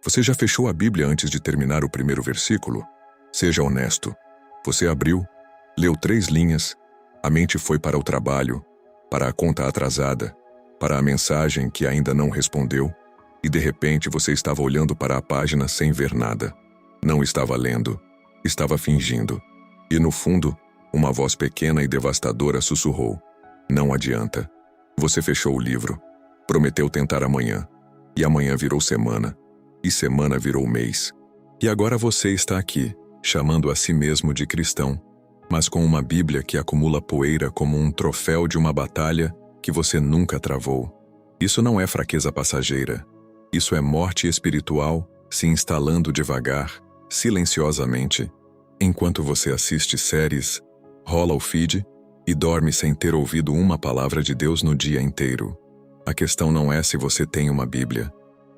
Você já fechou a Bíblia antes de terminar o primeiro versículo? Seja honesto. Você abriu, leu 3 linhas, a mente foi para o trabalho, para a conta atrasada, para a mensagem que ainda não respondeu, e de repente você estava olhando para a página sem ver nada. Não estava lendo, estava fingindo. E no fundo, uma voz pequena e devastadora sussurrou: "Não adianta. Você fechou o livro, prometeu tentar amanhã, e amanhã virou semana, e semana virou mês. E agora você está aqui, chamando a si mesmo de cristão, mas com uma Bíblia que acumula poeira como um troféu de uma batalha que você nunca travou. Isso não é fraqueza passageira. Isso é morte espiritual se instalando devagar, silenciosamente, enquanto você assiste séries, rola o feed e dorme sem ter ouvido uma palavra de Deus no dia inteiro. A questão não é se você tem uma Bíblia.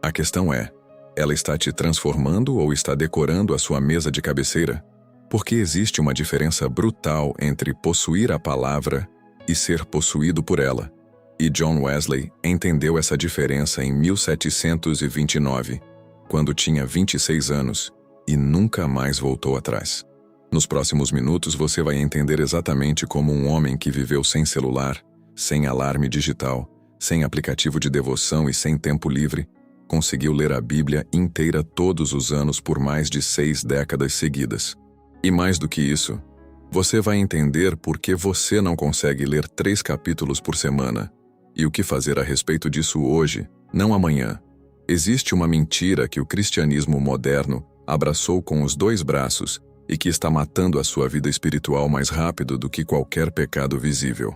A questão é: ela está te transformando ou está decorando a sua mesa de cabeceira? Porque existe uma diferença brutal entre possuir a palavra e ser possuído por ela. E John Wesley entendeu essa diferença em 1729, quando tinha 26 anos, e nunca mais voltou atrás. Nos próximos minutos você vai entender exatamente como um homem que viveu sem celular, sem alarme digital, sem aplicativo de devoção e sem tempo livre, conseguiu ler a Bíblia inteira todos os anos por mais de 6 décadas seguidas. E mais do que isso, você vai entender por que você não consegue ler 3 capítulos por semana e o que fazer a respeito disso hoje, não amanhã. Existe uma mentira que o cristianismo moderno abraçou com os 2 braços e que está matando a sua vida espiritual mais rápido do que qualquer pecado visível.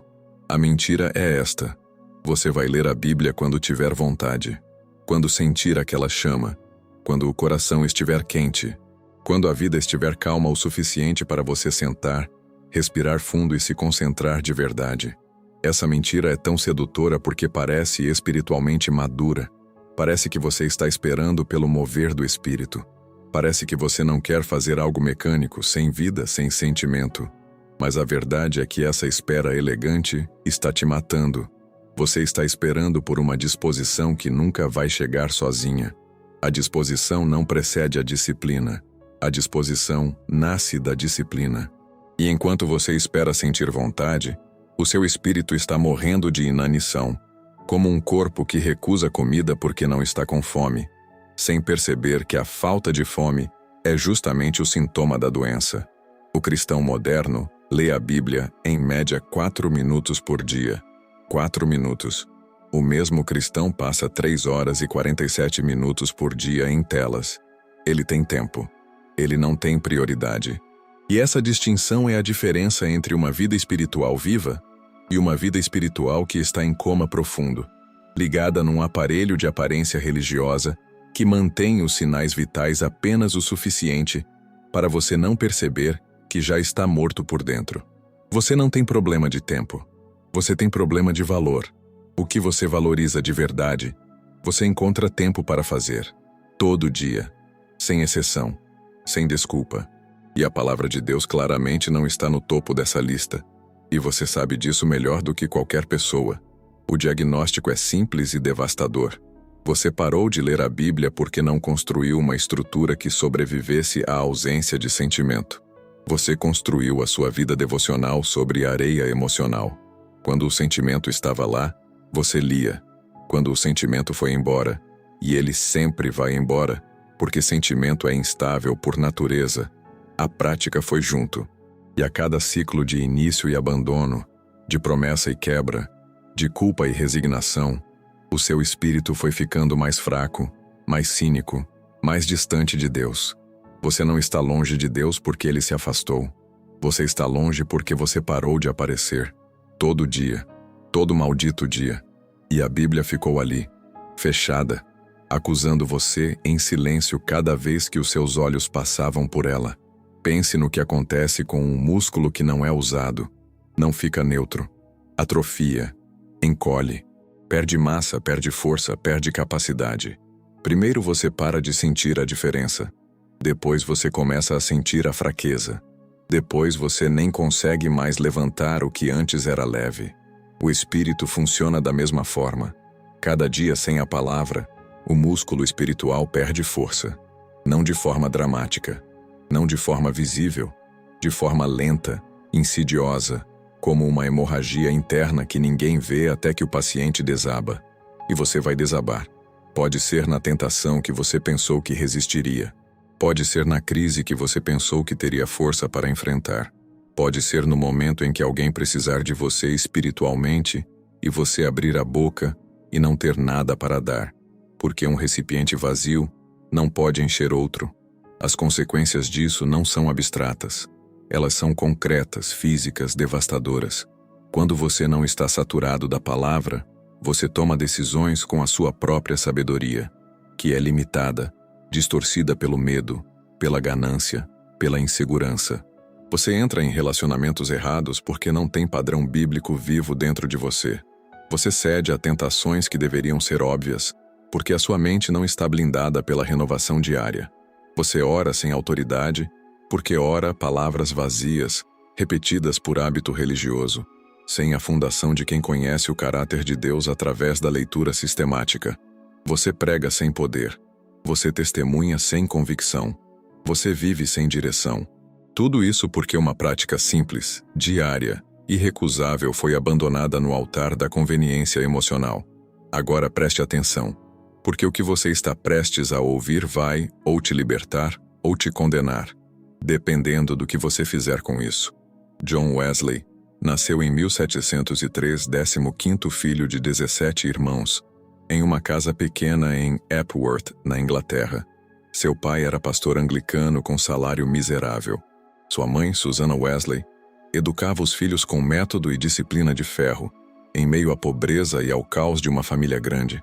A mentira é esta: você vai ler a Bíblia quando tiver vontade, quando sentir aquela chama, quando o coração estiver quente, quando a vida estiver calma o suficiente para você sentar, respirar fundo e se concentrar de verdade. Essa mentira é tão sedutora porque parece espiritualmente madura. Parece que você está esperando pelo mover do Espírito. Parece que você não quer fazer algo mecânico, sem vida, sem sentimento. Mas a verdade é que essa espera elegante está te matando. Você está esperando por uma disposição que nunca vai chegar sozinha. A disposição não precede a disciplina. A disposição nasce da disciplina. E enquanto você espera sentir vontade, o seu espírito está morrendo de inanição, como um corpo que recusa comida porque não está com fome, sem perceber que a falta de fome é justamente o sintoma da doença. O cristão moderno lê a Bíblia em média 4 minutos por dia. 4 minutos. O mesmo cristão passa 3 horas e 47 minutos por dia em telas. Ele tem tempo. Ele não tem prioridade. E essa distinção é a diferença entre uma vida espiritual viva e uma vida espiritual que está em coma profundo, ligada num aparelho de aparência religiosa que mantém os sinais vitais apenas o suficiente para você não perceber que já está morto por dentro. Você não tem problema de tempo. Você tem problema de valor. O que você valoriza de verdade, você encontra tempo para fazer. Todo dia. Sem exceção. Sem desculpa. E a palavra de Deus claramente não está no topo dessa lista. E você sabe disso melhor do que qualquer pessoa. O diagnóstico é simples e devastador. Você parou de ler a Bíblia porque não construiu uma estrutura que sobrevivesse à ausência de sentimento. Você construiu a sua vida devocional sobre areia emocional. Quando o sentimento estava lá, você lia. Quando o sentimento foi embora, e ele sempre vai embora, porque sentimento é instável por natureza, a prática foi junto. E a cada ciclo de início e abandono, de promessa e quebra, de culpa e resignação, o seu espírito foi ficando mais fraco, mais cínico, mais distante de Deus. Você não está longe de Deus porque ele se afastou. Você está longe porque você parou de aparecer. Todo dia, todo maldito dia. E a Bíblia ficou ali, fechada, acusando você em silêncio cada vez que os seus olhos passavam por ela. Pense no que acontece com um músculo que não é usado. Não fica neutro. Atrofia. Encolhe. Perde massa, perde força, perde capacidade. Primeiro você para de sentir a diferença. Depois você começa a sentir a fraqueza. Depois você nem consegue mais levantar o que antes era leve. O espírito funciona da mesma forma. Cada dia sem a palavra, O músculo espiritual perde força, não de forma dramática, não de forma visível, de forma lenta, insidiosa, como uma hemorragia interna que ninguém vê até que o paciente desaba. E você vai desabar. Pode ser na tentação que você pensou que resistiria. Pode ser na crise que você pensou que teria força para enfrentar. Pode ser no momento em que alguém precisar de você espiritualmente e você abrir a boca e não ter nada para dar, porque um recipiente vazio não pode encher outro. As consequências disso não são abstratas. Elas são concretas, físicas, devastadoras. Quando você não está saturado da palavra, você toma decisões com a sua própria sabedoria, que é limitada, distorcida pelo medo, pela ganância, pela insegurança. Você entra em relacionamentos errados porque não tem padrão bíblico vivo dentro de você. Você cede a tentações que deveriam ser óbvias, porque a sua mente não está blindada pela renovação diária. Você ora sem autoridade, porque ora palavras vazias, repetidas por hábito religioso, sem a fundação de quem conhece o caráter de Deus através da leitura sistemática. Você prega sem poder. Você testemunha sem convicção. Você vive sem direção. Tudo isso porque uma prática simples, diária, irrecusável foi abandonada no altar da conveniência emocional. Agora preste atenção, porque o que você está prestes a ouvir vai ou te libertar ou te condenar, dependendo do que você fizer com isso. John Wesley nasceu em 1703, 15º filho de 17 irmãos, em uma casa pequena em Epworth, na Inglaterra. Seu pai era pastor anglicano com salário miserável. Sua mãe, Susanna Wesley, educava os filhos com método e disciplina de ferro, em meio à pobreza e ao caos de uma família grande.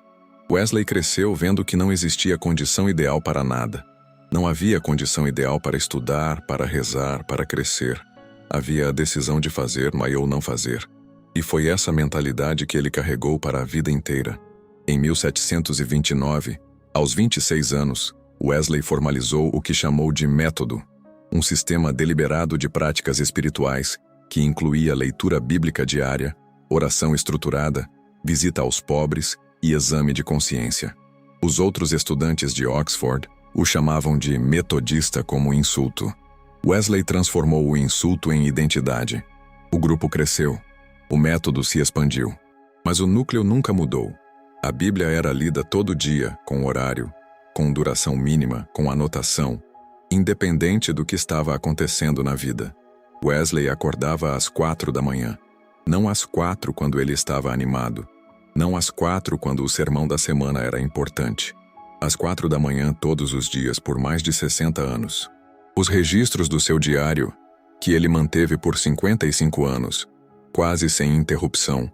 Wesley cresceu vendo que não existia condição ideal para nada. Não havia condição ideal para estudar, para rezar, para crescer. Havia a decisão de fazer, mas ou não fazer. E foi essa mentalidade que ele carregou para a vida inteira. Em 1729, aos 26 anos, Wesley formalizou o que chamou de método, um sistema deliberado de práticas espirituais que incluía leitura bíblica diária, oração estruturada, visita aos pobres e exame de consciência. Os outros estudantes de Oxford o chamavam de metodista como insulto. Wesley transformou o insulto em identidade. O grupo cresceu. O método se expandiu. Mas o núcleo nunca mudou. A Bíblia era lida todo dia, com horário, com duração mínima, com anotação, independente do que estava acontecendo na vida. Wesley acordava às 4 da manhã. Não às 4 quando ele estava animado. Não às 4 quando o sermão da semana era importante. Às 4 da manhã todos os dias por mais de 60 anos. Os registros do seu diário, que ele manteve por 55 anos, quase sem interrupção,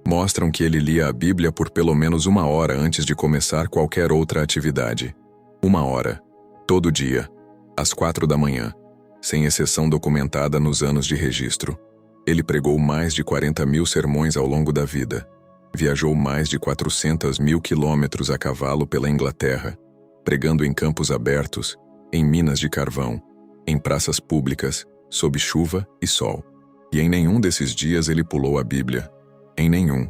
mostram que ele lia a Bíblia por pelo menos 1 hora antes de começar qualquer outra atividade. 1 hora, todo dia, às 4 da manhã, sem exceção documentada nos anos de registro. Ele pregou mais de 40.000 sermões ao longo da vida. Viajou mais de 400.000 quilômetros a cavalo pela Inglaterra, pregando em campos abertos, em minas de carvão, em praças públicas, sob chuva e sol. E em nenhum desses dias ele pulou a Bíblia. Em nenhum.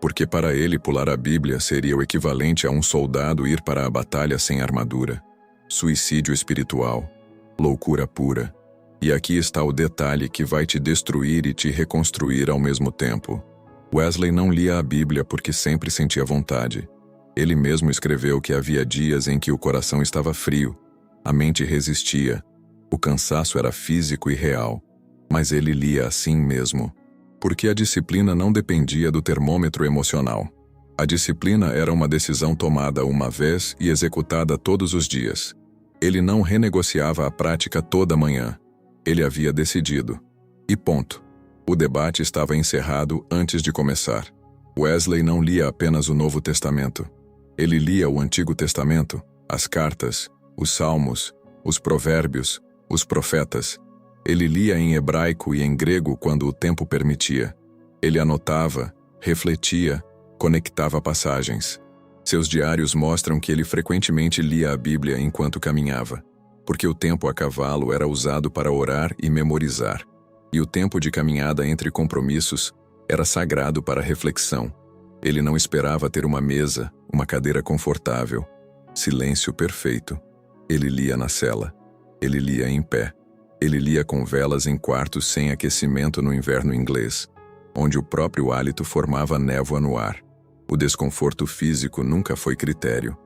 Porque para ele pular a Bíblia seria o equivalente a um soldado ir para a batalha sem armadura. Suicídio espiritual. Loucura pura. E aqui está o detalhe que vai te destruir e te reconstruir ao mesmo tempo. Wesley não lia a Bíblia porque sempre sentia vontade. Ele mesmo escreveu que havia dias em que o coração estava frio, a mente resistia, o cansaço era físico e real, mas ele lia assim mesmo, porque a disciplina não dependia do termômetro emocional. A disciplina era uma decisão tomada uma vez e executada todos os dias. Ele não renegociava a prática toda manhã. Ele havia decidido. E ponto. O debate estava encerrado antes de começar. Wesley não lia apenas o Novo Testamento. Ele lia o Antigo Testamento, as cartas, os Salmos, os Provérbios, os profetas. Ele lia em hebraico e em grego quando o tempo permitia. Ele anotava, refletia, conectava passagens. Seus diários mostram que ele frequentemente lia a Bíblia enquanto caminhava, porque o tempo a cavalo era usado para orar e memorizar, e o tempo de caminhada entre compromissos era sagrado para reflexão. Ele não esperava ter uma mesa, uma cadeira confortável. Silêncio perfeito. Ele lia na cela. Ele lia em pé. Ele lia com velas em quartos sem aquecimento no inverno inglês, onde o próprio hálito formava névoa no ar. O desconforto físico nunca foi critério.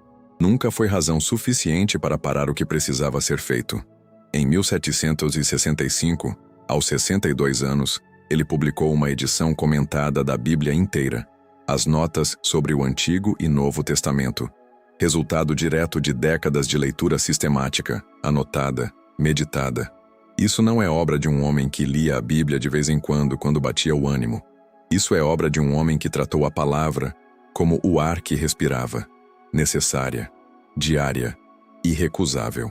Nunca foi razão suficiente para parar o que precisava ser feito. Em 1765, aos 62 anos, ele publicou uma edição comentada da Bíblia inteira, as notas sobre o Antigo e Novo Testamento, resultado direto de décadas de leitura sistemática, anotada, meditada. Isso não é obra de um homem que lia a Bíblia de vez em quando batia o ânimo. Isso é obra de um homem que tratou a palavra como o ar que respirava, necessária, diária, irrecusável.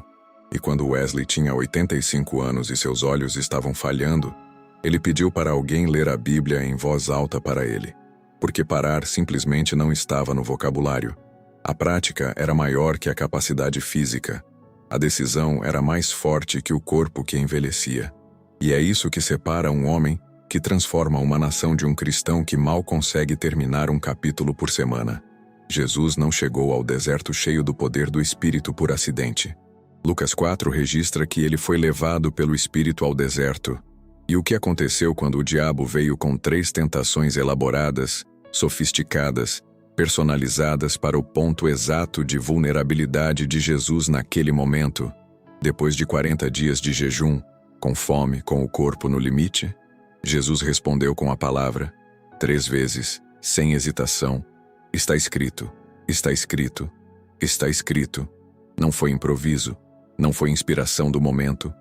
E quando Wesley tinha 85 anos e seus olhos estavam falhando, ele pediu para alguém ler a Bíblia em voz alta para ele, porque parar simplesmente não estava no vocabulário. A prática era maior que a capacidade física. A decisão era mais forte que o corpo que envelhecia. E é isso que separa um homem que transforma uma nação de um cristão que mal consegue terminar um capítulo por semana. Jesus não chegou ao deserto cheio do poder do Espírito por acidente. Lucas 4 registra que ele foi levado pelo Espírito ao deserto. E o que aconteceu quando o diabo veio com 3 tentações elaboradas, sofisticadas, personalizadas para o ponto exato de vulnerabilidade de Jesus naquele momento, depois de 40 dias de jejum, com fome, com o corpo no limite? Jesus respondeu com a palavra, 3 vezes, sem hesitação, está escrito, está escrito, está escrito. Não foi improviso, não foi inspiração do momento,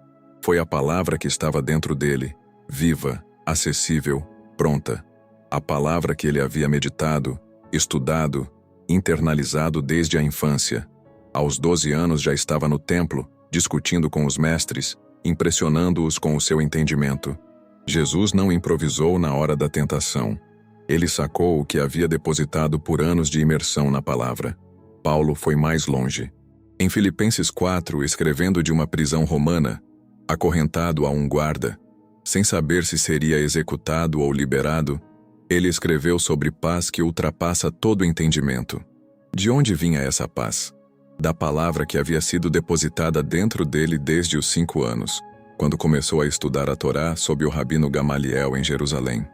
foi a palavra que estava dentro dele, viva, acessível, pronta. A palavra que ele havia meditado, estudado, internalizado desde a infância. Aos 12 anos já estava no templo, discutindo com os mestres, impressionando-os com o seu entendimento. Jesus não improvisou na hora da tentação. Ele sacou o que havia depositado por anos de imersão na palavra. Paulo foi mais longe. Em Filipenses 4, escrevendo de uma prisão romana, acorrentado a um guarda, sem saber se seria executado ou liberado, ele escreveu sobre paz que ultrapassa todo entendimento. De onde vinha essa paz? Da palavra que havia sido depositada dentro dele desde os 5 anos, quando começou a estudar a Torá sob o rabino Gamaliel em Jerusalém.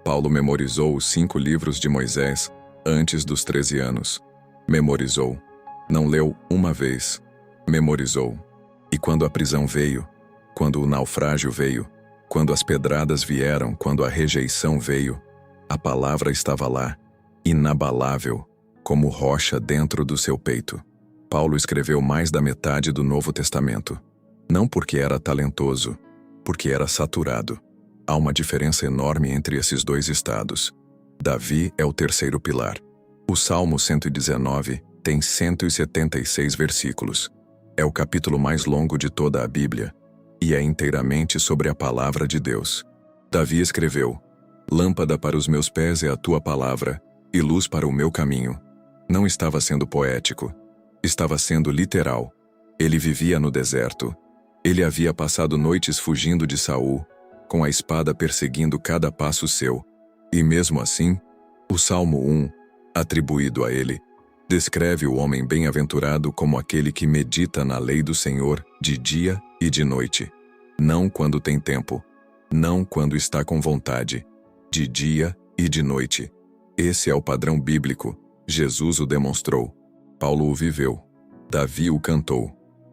Paulo memorizou os 5 livros de Moisés antes dos 13 anos. Memorizou. Não leu uma vez. Memorizou. E quando a prisão veio, quando o naufrágio veio, quando as pedradas vieram, quando a rejeição veio, a palavra estava lá, inabalável, como rocha dentro do seu peito. Paulo escreveu mais da metade do Novo Testamento. Não porque era talentoso, porque era saturado. Há uma diferença enorme entre esses 2 estados. Davi é o terceiro pilar. O Salmo 119 tem 176 versículos. É o capítulo mais longo de toda a Bíblia e é inteiramente sobre a palavra de Deus. Davi escreveu, lâmpada para os meus pés é a tua palavra e luz para o meu caminho. Não estava sendo poético. Estava sendo literal. Ele vivia no deserto. Ele havia passado noites fugindo de Saul, com a espada perseguindo cada passo seu. E mesmo assim, o Salmo 1, atribuído a ele, descreve o homem bem-aventurado como aquele que medita na lei do Senhor de dia e de noite. Não quando tem tempo, não quando está com vontade, de dia e de noite. Esse é o padrão bíblico. Jesus o demonstrou. Paulo o viveu. Davi o cantou.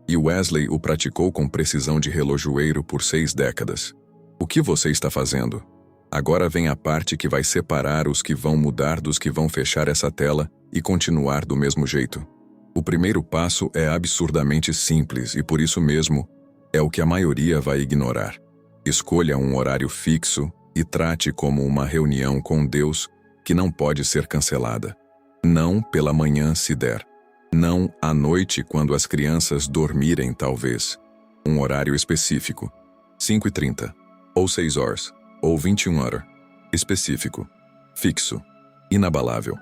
E Wesley o praticou com precisão de relojoeiro por 6 décadas. O que você está fazendo? Agora vem a parte que vai separar os que vão mudar dos que vão fechar essa tela e continuar do mesmo jeito. O primeiro passo é absurdamente simples e por isso mesmo é o que a maioria vai ignorar. Escolha um horário fixo e trate como uma reunião com Deus que não pode ser cancelada. Não pela manhã se der. Não à noite quando as crianças dormirem talvez. Um horário específico. 5h30. Ou 6 horas. Ou 21 horas. Específico. Fixo. Inabalável.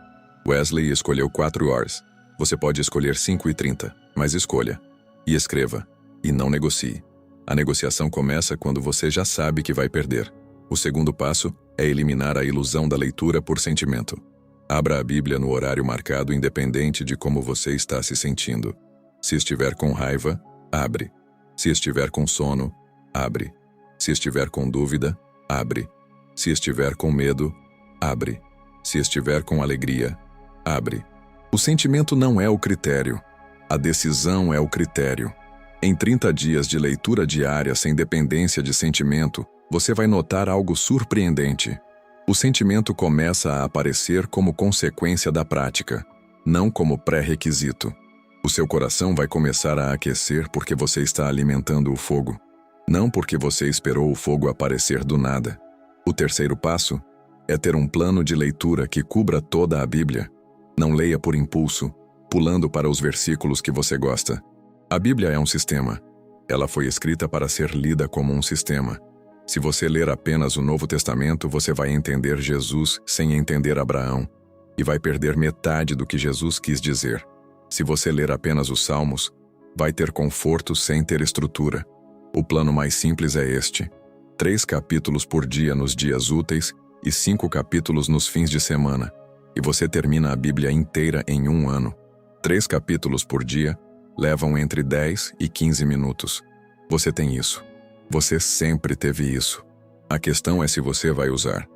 Wesley escolheu 4 horas. Você pode escolher 5h30, mas escolha. E escreva. E não negocie. A negociação começa quando você já sabe que vai perder. O segundo passo é eliminar a ilusão da leitura por sentimento. Abra a Bíblia no horário marcado, independente de como você está se sentindo. Se estiver com raiva, abre. Se estiver com sono, abre. Se estiver com dúvida, abre. Se estiver com medo, abre. Se estiver com alegria, abre. O sentimento não é o critério. A decisão é o critério. Em 30 dias de leitura diária sem dependência de sentimento, você vai notar algo surpreendente. O sentimento começa a aparecer como consequência da prática, não como pré-requisito. O seu coração vai começar a aquecer porque você está alimentando o fogo, não porque você esperou o fogo aparecer do nada. O terceiro passo é ter um plano de leitura que cubra toda a Bíblia. Não leia por impulso, pulando para os versículos que você gosta. A Bíblia é um sistema. Ela foi escrita para ser lida como um sistema. Se você ler apenas o Novo Testamento, você vai entender Jesus sem entender Abraão, e vai perder metade do que Jesus quis dizer. Se você ler apenas os Salmos, vai ter conforto sem ter estrutura. O plano mais simples é este: 3 capítulos por dia nos dias úteis e 5 capítulos nos fins de semana, e você termina a Bíblia inteira em um ano. 3 capítulos por dia levam entre 10 e 15 minutos. Você tem isso. Você sempre teve isso. A questão é se você vai usar.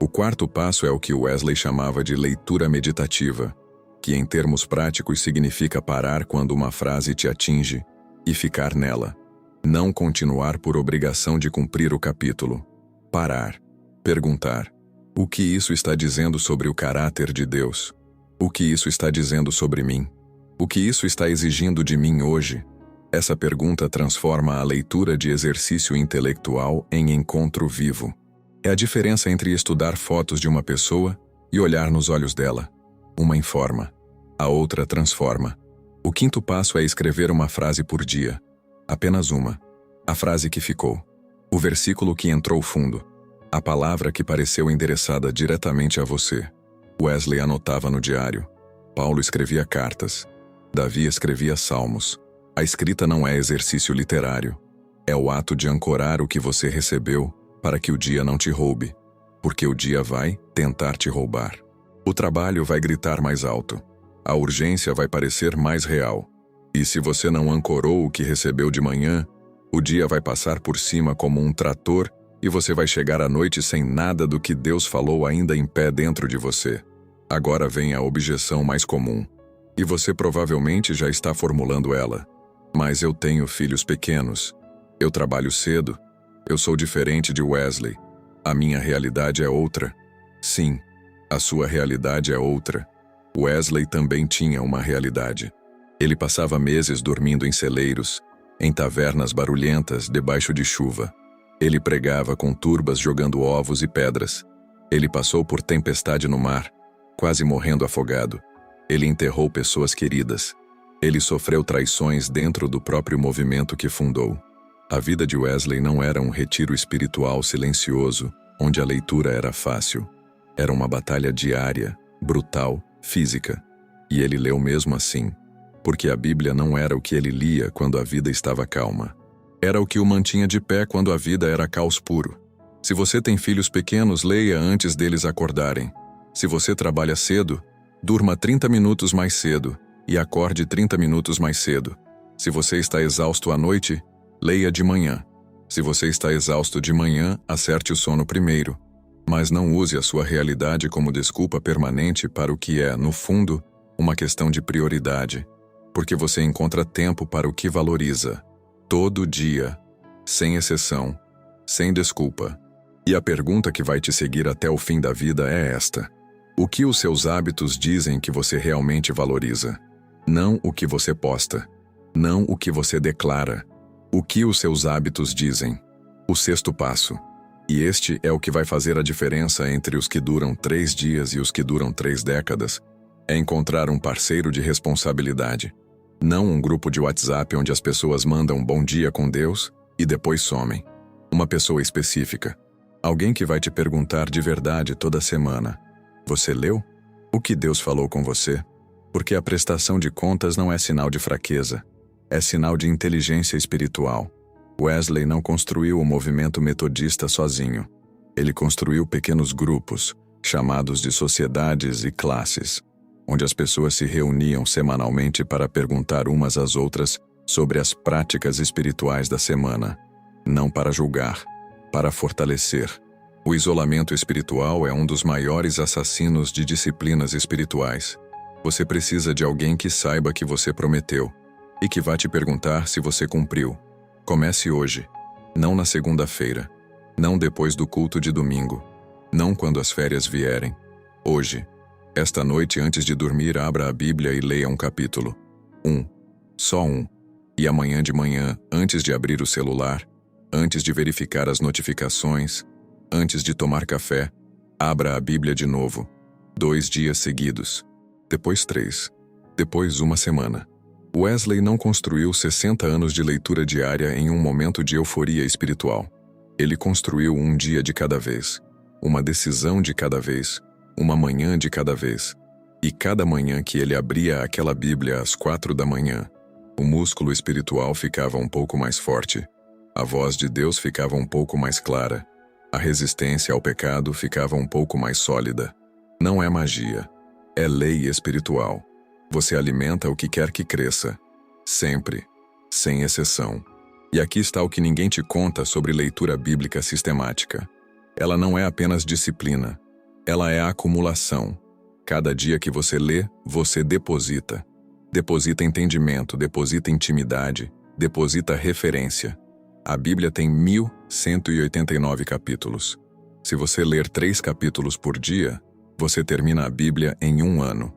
O quarto passo é o que Wesley chamava de leitura meditativa, que em termos práticos significa parar quando uma frase te atinge e ficar nela. Não continuar por obrigação de cumprir o capítulo. Parar. Perguntar: o que isso está dizendo sobre o caráter de Deus? O que isso está dizendo sobre mim? O que isso está exigindo de mim hoje? Essa pergunta transforma a leitura de exercício intelectual em encontro vivo. É a diferença entre estudar fotos de uma pessoa e olhar nos olhos dela. Uma informa, a outra transforma. O quinto passo é escrever uma frase por dia. Apenas uma. A frase que ficou. O versículo que entrou fundo. A palavra que pareceu endereçada diretamente a você. Wesley anotava no diário. Paulo escrevia cartas. Davi escrevia salmos. A escrita não é exercício literário. É o ato de ancorar o que você recebeu para que o dia não te roube, porque o dia vai tentar te roubar. O trabalho vai gritar mais alto. A urgência vai parecer mais real. E se você não ancorou o que recebeu de manhã, o dia vai passar por cima como um trator e você vai chegar à noite sem nada do que Deus falou ainda em pé dentro de você. Agora vem a objeção mais comum. E você provavelmente já está formulando ela. Mas eu tenho filhos pequenos. Eu trabalho cedo. Eu sou diferente de Wesley. A minha realidade é outra. Sim, a sua realidade é outra. Wesley também tinha uma realidade. Ele passava meses dormindo em celeiros, em tavernas barulhentas, debaixo de chuva. Ele pregava com turbas jogando ovos e pedras. Ele passou por tempestade no mar, quase morrendo afogado. Ele enterrou pessoas queridas. Ele sofreu traições dentro do próprio movimento que fundou. A vida de Wesley não era um retiro espiritual silencioso, onde a leitura era fácil. Era uma batalha diária, brutal, física. E ele leu mesmo assim, porque a Bíblia não era o que ele lia quando a vida estava calma. Era o que o mantinha de pé quando a vida era caos puro. Se você tem filhos pequenos, leia antes deles acordarem. Se você trabalha cedo, durma 30 minutos mais cedo e acorde 30 minutos mais cedo. Se você está exausto à noite, leia de manhã. Se você está exausto de manhã, acerte o sono primeiro. Mas não use a sua realidade como desculpa permanente para o que é, no fundo, uma questão de prioridade. Porque você encontra tempo para o que valoriza. Todo dia. Sem exceção. Sem desculpa. E a pergunta que vai te seguir até o fim da vida é esta: o que os seus hábitos dizem que você realmente valoriza? Não o que você posta. Não o que você declara. O que os seus hábitos dizem. O sexto passo. E este é o que vai fazer a diferença entre os que duram 3 dias e os que duram 3 décadas. É encontrar um parceiro de responsabilidade. Não um grupo de WhatsApp onde as pessoas mandam bom dia com Deus e depois somem. Uma pessoa específica. Alguém que vai te perguntar de verdade toda semana: você leu? O que Deus falou com você? Porque a prestação de contas não é sinal de fraqueza, é sinal de inteligência espiritual. Wesley não construiu o movimento metodista sozinho. Ele construiu pequenos grupos, chamados de sociedades e classes, onde as pessoas se reuniam semanalmente para perguntar umas às outras sobre as práticas espirituais da semana, não para julgar, para fortalecer. O isolamento espiritual é um dos maiores assassinos de disciplinas espirituais. Você precisa de alguém que saiba que você prometeu e que vá te perguntar se você cumpriu. Comece hoje, não na segunda-feira, não depois do culto de domingo, não quando as férias vierem. Hoje, esta noite antes de dormir, abra a Bíblia e leia um capítulo. Só um. E amanhã de manhã, antes de abrir o celular, antes de verificar as notificações, antes de tomar café, abra a Bíblia de novo. 2 dias seguidos. Depois 3. Depois 1 semana. Wesley não construiu 60 anos de leitura diária em um momento de euforia espiritual. Ele construiu um dia de cada vez, uma decisão de cada vez, uma manhã de cada vez. E cada manhã que ele abria aquela Bíblia às 4 da manhã, o músculo espiritual ficava um pouco mais forte, a voz de Deus ficava um pouco mais clara, a resistência ao pecado ficava um pouco mais sólida. Não é magia, é lei espiritual. Você alimenta o que quer que cresça, sempre, sem exceção. E aqui está o que ninguém te conta sobre leitura bíblica sistemática. Ela não é apenas disciplina, ela é acumulação. Cada dia que você lê, você deposita. Deposita entendimento, deposita intimidade, deposita referência. A Bíblia tem 1189 capítulos. Se você ler 3 capítulos por dia, você termina a Bíblia em 1 ano.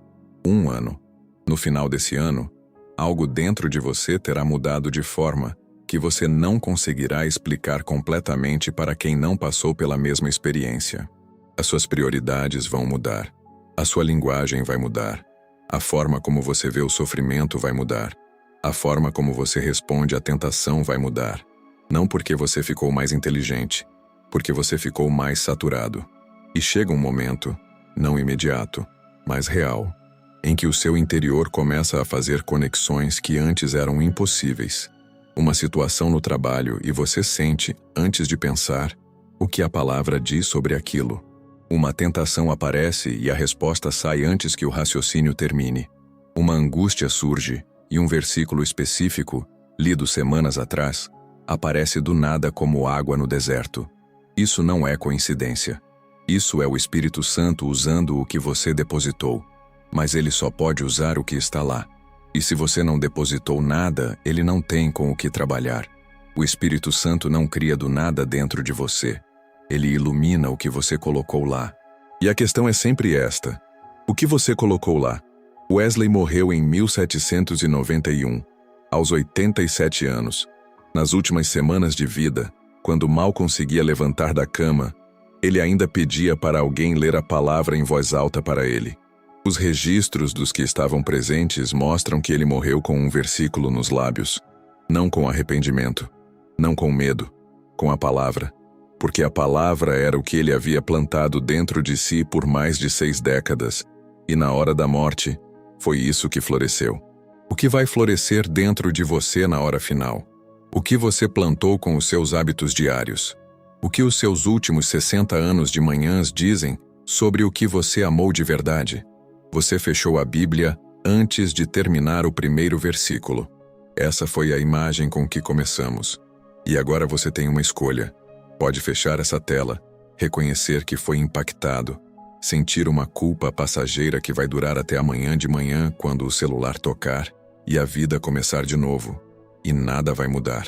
1 ano. No final desse ano, algo dentro de você terá mudado de forma que você não conseguirá explicar completamente para quem não passou pela mesma experiência. As suas prioridades vão mudar. A sua linguagem vai mudar. A forma como você vê o sofrimento vai mudar. A forma como você responde à tentação vai mudar. Não porque você ficou mais inteligente, porque você ficou mais saturado. E chega um momento, não imediato, mas real, em que o seu interior começa a fazer conexões que antes eram impossíveis. Uma situação no trabalho e você sente, antes de pensar, o que a palavra diz sobre aquilo. Uma tentação aparece e a resposta sai antes que o raciocínio termine. Uma angústia surge e um versículo específico, lido semanas atrás, aparece do nada como água no deserto. Isso não é coincidência. Isso é o Espírito Santo usando o que você depositou. Mas ele só pode usar o que está lá. E se você não depositou nada, ele não tem com o que trabalhar. O Espírito Santo não cria do nada dentro de você. Ele ilumina o que você colocou lá. E a questão é sempre esta: o que você colocou lá? Wesley morreu em 1791, aos 87 anos. Nas últimas semanas de vida, quando mal conseguia levantar da cama, ele ainda pedia para alguém ler a palavra em voz alta para ele. Os registros dos que estavam presentes mostram que ele morreu com um versículo nos lábios. Não com arrependimento, não com medo, com a palavra. Porque a palavra era o que ele havia plantado dentro de si por mais de 6 décadas, e na hora da morte, foi isso que floresceu. O que vai florescer dentro de você na hora final? O que você plantou com os seus hábitos diários? O que os seus últimos 60 anos de manhãs dizem sobre o que você amou de verdade? Você fechou a Bíblia antes de terminar o primeiro versículo. Essa foi a imagem com que começamos. E agora você tem uma escolha. Pode fechar essa tela, reconhecer que foi impactado, sentir uma culpa passageira que vai durar até amanhã de manhã quando o celular tocar e a vida começar de novo, e nada vai mudar.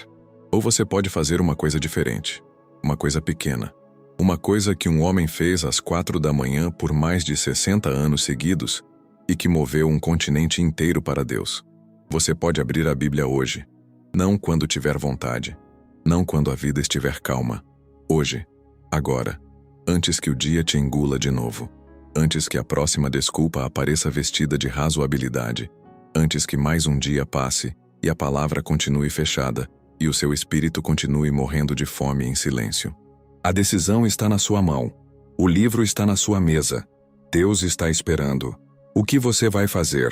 Ou você pode fazer uma coisa diferente, uma coisa pequena, uma coisa que um homem fez às 4 da manhã por mais de 60 anos seguidos e que moveu um continente inteiro para Deus. Você pode abrir a Bíblia hoje, não quando tiver vontade, não quando a vida estiver calma. Hoje, agora, antes que o dia te engula de novo, antes que a próxima desculpa apareça vestida de razoabilidade, antes que mais um dia passe e a palavra continue fechada e o seu espírito continue morrendo de fome em silêncio. A decisão está na sua mão, o livro está na sua mesa, Deus está esperando. O que você vai fazer?